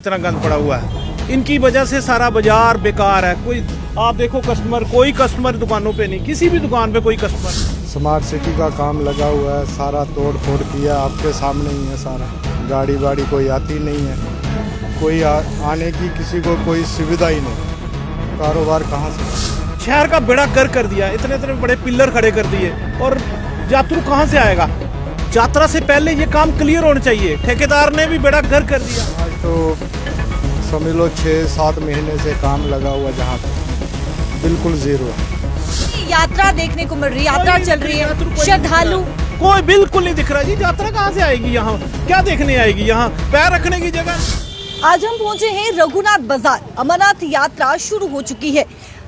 इतना गंद पड़ा हुआ है, इनकी वजह से सारा बाजार बेकार है। कोई आप देखो कोई कस्टमर दुकानों पे नहीं, किसी भी दुकान पे कोई कस्टमर। स्मार्ट सिटी का काम लगा हुआ है, सारा तोड़ फोड़ किया, आपके सामने ही है सारा। गाड़ी वाड़ी कोई आती नहीं है, कोई आने की किसी को कोई सुविधा ही नहीं। कारोबार कहाँ से? शहर का बेड़ा गर्क कर दिया, इतने इतने बड़े पिलर खड़े कर दिए, और यात्रु कहाँ से आएगा? यात्रा से पहले ये काम क्लियर होना चाहिए। ठेकेदार ने भी बेड़ा गर्क कर दिया। आज तो समझ लो 6-7 महीने से काम लगा हुआ, जहाँ पर बिल्कुल जीरो है। यात्रा देखने को मिल रही है, यात्रा चल रही है, श्रद्धालु कोई बिल्कुल नहीं दिख रहा जी। यात्रा कहाँ से आएगी? यहाँ क्या देखने आएगी? यहाँ पैर रखने की जगह। आज हम पहुंचे हैं रघुनाथ बाजार। अमरनाथ यात्रा शुरू हो चुकी है।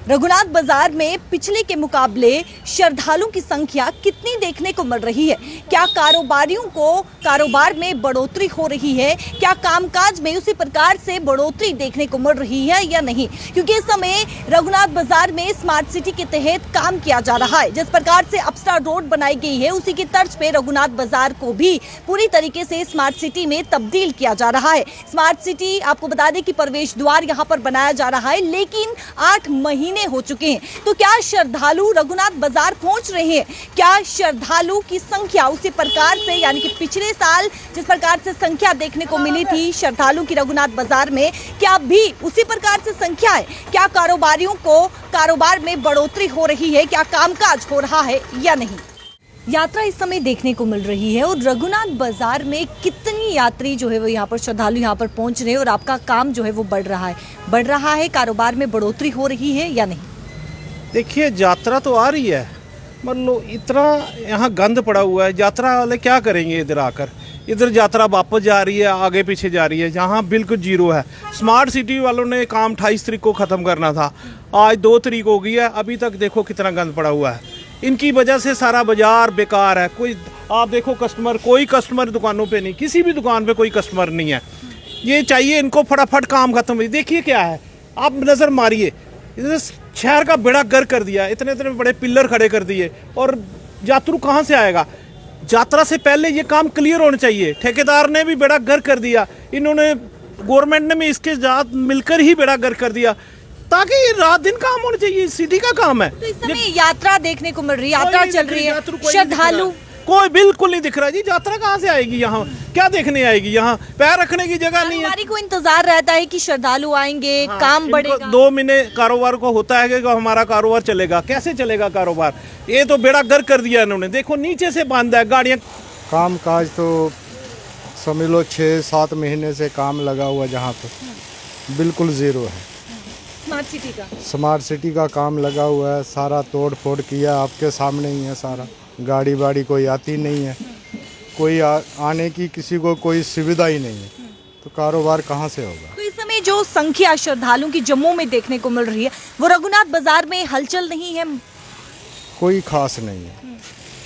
रघुनाथ बाजार में पिछले के मुकाबले श्रद्धालुओं की संख्या कितनी देखने को मिल रही है? क्या कारोबारियों को कारोबार में बढ़ोतरी हो रही है? क्या कामकाज में उसी प्रकार से बढ़ोतरी देखने को मिल रही है या नहीं? क्योंकि इस समय रघुनाथ बाजार में स्मार्ट सिटी के तहत काम किया जा रहा है। जिस प्रकार से अप्सरा रोड बनाई गई है, उसी की तर्ज पे रघुनाथ बाजार को भी पूरी तरीके से स्मार्ट सिटी में तब्दील किया जा रहा है। स्मार्ट सिटी, आपको बता दें कि प्रवेश द्वार यहाँ पर बनाया जा रहा है, लेकिन 8 महीने हो चुके हैं। तो क्या श्रद्धालु रघुनाथ बाजार पहुंच रहे हैं? क्या श्रद्धालु की संख्या उसी प्रकार से, यानी कि पिछले साल जिस प्रकार से संख्या देखने को मिली थी श्रद्धालु की रघुनाथ बाजार में, क्या भी उसी प्रकार से संख्या है? क्या कारोबारियों को कारोबार में बढ़ोतरी हो रही है? क्या कामकाज हो रहा है या नहीं? यात्रा इस समय देखने को मिल रही है, और रघुनाथ बाजार में कितनी यात्री जो है वो यहाँ पर, श्रद्धालु यहाँ पर पहुँच रहे हैं, और आपका काम जो है वो बढ़ रहा है, कारोबार में बढ़ोतरी हो रही है या नहीं? देखिए, यात्रा तो आ रही है, मतलब इतना यहाँ गंद पड़ा हुआ है। यात्रा वाले क्या करेंगे इधर आकर? इधर यात्रा वापस जा रही है, आगे पीछे जा रही है, जहाँ बिल्कुल जीरो है। स्मार्ट सिटी वालों ने काम 28 तारीख को ख़त्म करना था, आज 2 तारीख हो गई है, अभी तक देखो कितना गंद पड़ा हुआ है। इनकी वजह से सारा बाजार बेकार है। कोई आप देखो कोई कस्टमर दुकानों पे नहीं, किसी भी दुकान पे कोई कस्टमर नहीं है। ये चाहिए इनको फटाफट काम खत्म। देखिए क्या है, आप नज़र मारिए, शहर का बेड़ा गर्क कर दिया, इतने इतने बड़े पिलर खड़े कर दिए, और यात्रु कहाँ से आएगा? यात्रा से पहले ये काम क्लियर होना चाहिए। ठेकेदार ने भी बेड़ा गर्क कर दिया, इन्होंने गवर्नमेंट ने भी इसके साथ मिलकर ही बेड़ा गर्क कर दिया, ताकि रात दिन काम होना चाहिए। सिटी का काम है। तो इस समय यात्रा देखने को मिल रही है, यात्रा चल रही है, श्रद्धालु कोई बिल्कुल नहीं दिख रहा जी। यात्रा कहाँ से आएगी? यहाँ क्या देखने आएगी? यहाँ पैर रखने की जगह नहीं है। कारोबारी को इंतजार रहता है कि श्रद्धालु आएंगे, काम बढ़ेगा। 2 महीने कारोबार को होता है कि हमारा कारोबार चलेगा। कैसे चलेगा कारोबार? ये तो बेड़ा गर्क कर दिया इन्होंने। देखो नीचे से बंद है गाड़ियाँ। काम काज तो समझ लो 6-7 महीने से काम लगा हुआ, जहाँ पर बिल्कुल ज़ीरो है। स्मार्ट सिटी का काम लगा हुआ है, सारा तोड़ फोड़ किया, आपके सामने ही है सारा। गाड़ी वाड़ी कोई आती नहीं है, कोई आने की किसी को कोई सुविधा ही नहीं है, तो कारोबार कहाँ से होगा? तो इस समय जो संख्या श्रद्धालुओं की जम्मू में देखने को मिल रही है, वो रघुनाथ बाजार में हलचल नहीं है, कोई खास नहीं है।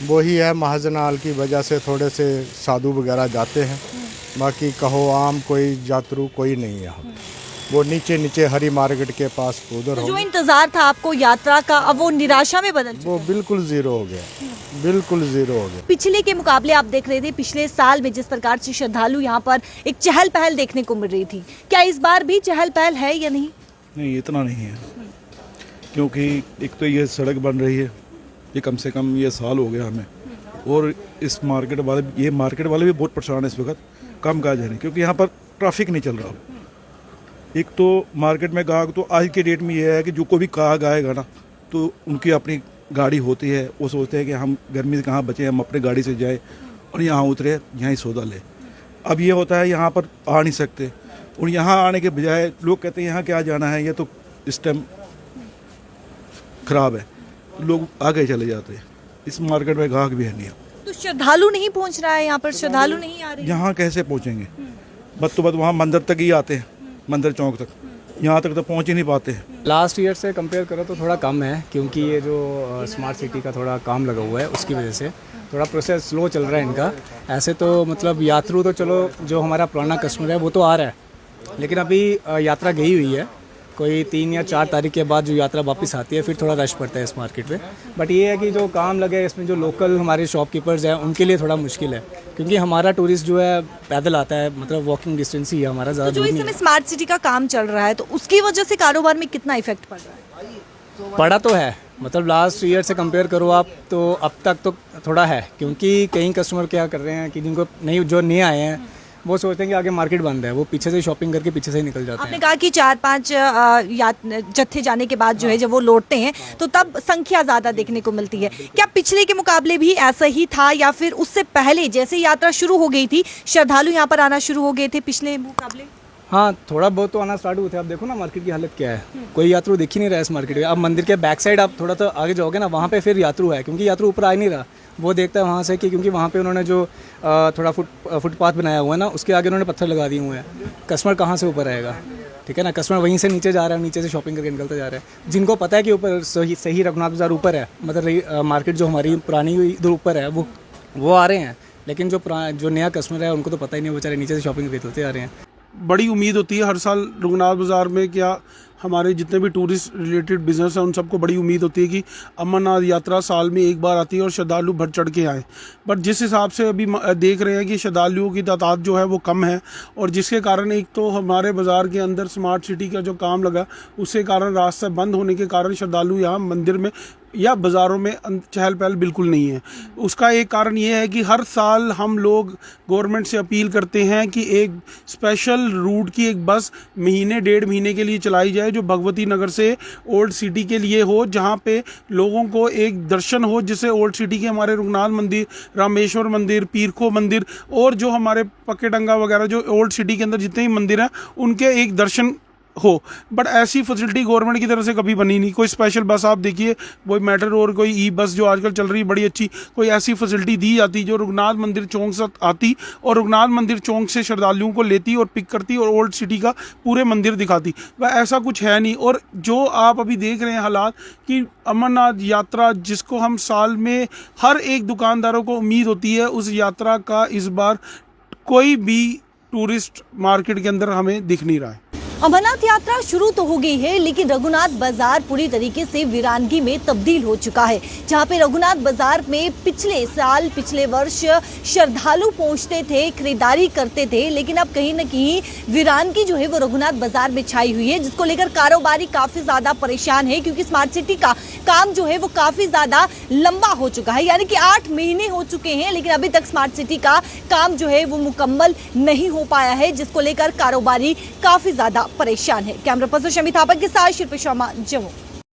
वही है, महाजनाल की वजह से थोड़े से साधु वगैरह जाते हैं, बाकी कहो आम कोई यात्रु कोई नहीं है यहाँ। वो नीचे नीचे हरी मार्केट के पास उधर तो हो। जो इंतजार था आपको यात्रा का, अब वो निराशा में बदल चुका है। वो बिल्कुल ज़ीरो हो गया, बिल्कुल ज़ीरो हो गया। पिछले के मुकाबले आप देख रहे थे, पिछले साल में जिस प्रकार से श्रद्धालु यहाँ पर एक चहल पहल देखने को मिल रही थी, क्या इस बार भी चहल पहल है या नहीं? नहीं, इतना नहीं है, क्योंकि एक तो ये सड़क बन रही है, ये कम से कम ये साल हो गया हमें, और इस मार्केट वाले भी बहुत परेशान है इस वक्त। काम काज है नहीं, क्योंकि यहाँ पर ट्रैफिक नहीं चल रहा। एक तो मार्केट में गाहक तो आज के डेट में ये है कि जो कोई भी गाहक आएगा ना, तो उनकी अपनी गाड़ी होती है, वो सोचते हैं कि हम गर्मी से कहाँ बचे, हम अपने गाड़ी से जाए और यहाँ उतरे, यहाँ ही सौदा ले। अब ये होता है यहाँ पर आ नहीं सकते, और यहाँ आने के बजाय लोग कहते हैं यहाँ क्या जाना है, ये तो इस टाइम ख़राब है, लोग आगे चले जाते हैं। इस मार्केट में गाहक भी है नहीं। तो श्रद्धालु नहीं पहुँच रहा है यहाँ पर, श्रद्धालु नहीं आ रहे। यहाँ कैसे पहुँचेंगे? बद तो बद वहाँ मंदिर तक ही आते हैं, मंदिर चौक तक, यहाँ तक तो पहुँच ही नहीं पाते हैं। लास्ट ईयर से कंपेयर करो तो थोड़ा कम है, क्योंकि ये जो स्मार्ट सिटी का थोड़ा काम लगा हुआ है, उसकी वजह से थोड़ा प्रोसेस स्लो चल रहा है इनका। ऐसे तो मतलब यात्रु तो चलो, जो हमारा पुराना कस्टमर है वो तो आ रहा है, लेकिन अभी यात्रा गई हुई है, कोई 3 या 4 तारीख के बाद जो यात्रा वापस आती है फिर थोड़ा रश पड़ता है इस मार्केट पे। बट ये है कि जो काम लगे इसमें जो लोकल हमारे शॉपकीपर्स हैं उनके लिए थोड़ा मुश्किल है, क्योंकि हमारा टूरिस्ट जो है पैदल आता है, मतलब वॉकिंग डिस्टेंस ही है हमारा, ज़्यादा जो दूर इस नहीं समय स्मार्ट सिटी का काम चल रहा है तो उसकी वजह से कारोबार में कितना इफेक्ट पड़ रहा है? है। पड़ा तो है, मतलब लास्ट ईयर से कंपेयर करो आप तो अब तक तो थोड़ा है, क्योंकि कई कस्टमर क्या कर रहे हैं कि जिनको नहीं, जो नए आए हैं वो सोचते हैं कि आगे मार्केट बंद है, वो पीछे से शॉपिंग करके पीछे से ही निकल जाते आपने हैं। कहा कि 4-5 जत्थे जाने के बाद जो है जब वो लौटते हैं तो तब संख्या ज़्यादा देखने को मिलती है। क्या पिछले के मुकाबले भी ऐसा ही था या फिर उससे पहले जैसे यात्रा शुरू हो गई थी श्रद्धालु यहाँ पर आना शुरू हो गए थे पिछले मुकाबले? हाँ, थोड़ा बहुत तो आना स्टार्ट हुए थे। आप देखो ना मार्केट की हालत क्या है, कोई यात्रु दिख ही नहीं रहा है इस मार्केट में। अब मंदिर के बैक साइड आप थोड़ा तो आगे जाओगे ना, वहाँ पे फिर यात्रु है, क्योंकि यात्रु ऊपर आ ही नहीं रहा। वो देखता है वहाँ से कि क्योंकि वहाँ पे उन्होंने जो थोड़ा फुटपाथ बनाया हुआ है ना, उसके आगे उन्होंने पत्थर लगा दिए हुए हैं। कस्टमर कहाँ से ऊपर आएगा, ठीक है ना? कस्टमर वहीं से नीचे जा रहा है, नीचे से शॉपिंग करके निकलते जा रहे हैं। जिनको पता है कि ऊपर सही रघुनाथ बाजार ऊपर है, मतलब मार्केट जो हमारी पुरानी इधर ऊपर है, वो आ रहे हैं। लेकिन जो नया कस्टमर है उनको तो पता ही नहीं, बेचारे नीचे से शॉपिंग करते आ रहे हैं। बड़ी उम्मीद होती है हर साल रघुनाथ बाज़ार में, क्या हमारे जितने भी टूरिस्ट रिलेटेड बिजनेस हैं उन सबको बड़ी उम्मीद होती है कि अमरनाथ यात्रा साल में एक बार आती है और श्रद्धालु बढ़ चढ़ के आएँ। बट जिस हिसाब से अभी देख रहे हैं कि श्रद्धालुओं की तादाद जो है वो कम है, और जिसके कारण एक तो हमारे बाज़ार के अंदर स्मार्ट सिटी का जो काम लगा उसके कारण रास्ता बंद होने के कारण श्रद्धालु यहाँ मंदिर में या बाज़ारों में चहल पहल बिल्कुल नहीं है। उसका एक कारण ये है कि हर साल हम लोग गवर्नमेंट से अपील करते हैं कि एक स्पेशल रूट की एक बस महीने 1.5 महीने के लिए चलाई जाए जो भगवती नगर से ओल्ड सिटी के लिए हो, जहाँ पे लोगों को एक दर्शन हो, जिससे ओल्ड सिटी के हमारे रघुनाथ मंदिर, रामेश्वर मंदिर, पीरखो मंदिर और जो हमारे पक्के डंगा वगैरह जो ओल्ड सिटी के अंदर जितने भी मंदिर हैं उनके एक दर्शन हो। बट ऐसी फैसिलिटी गवर्नमेंट की तरफ से कभी बनी नहीं। कोई स्पेशल बस आप देखिए, कोई मेट्रो और कोई ई बस जो आजकल चल रही है बड़ी अच्छी, कोई ऐसी फैसिलिटी दी जाती जो रघुनाथ मंदिर चौक से आती और रघुनाथ मंदिर चौक से श्रद्धालुओं को लेती और पिक करती और ओल्ड सिटी का पूरे मंदिर दिखाती। वह ऐसा कुछ है नहीं। और जो आप अभी देख रहे हैं हालात कि अमरनाथ यात्रा जिसको हम साल में हर एक दुकानदारों को उम्मीद होती है, उस यात्रा का इस बार कोई भी टूरिस्ट मार्केट के अंदर हमें दिख नहीं रहा है। अमरनाथ यात्रा शुरू तो हो गई है लेकिन रघुनाथ बाजार पूरी तरीके से वीरानगी में तब्दील हो चुका है। जहां पे रघुनाथ बाजार में पिछले वर्ष श्रद्धालु पहुंचते थे, खरीदारी करते थे, लेकिन अब कहीं न कहीं वीरानगी जो है वो रघुनाथ बाजार में छाई हुई है, जिसको लेकर कारोबारी काफी ज्यादा परेशान है, क्योंकि स्मार्ट सिटी का काम जो है वो काफी ज्यादा लंबा हो चुका है। यानी कि 8 महीने हो चुके हैं लेकिन अभी तक स्मार्ट सिटी का काम जो है वो मुकम्मल नहीं हो पाया है, जिसको लेकर कारोबारी काफी ज्यादा परेशान है। कैमरा पर्सन शमी थापा के साथ शिल्पी शर्मा, जम्मू।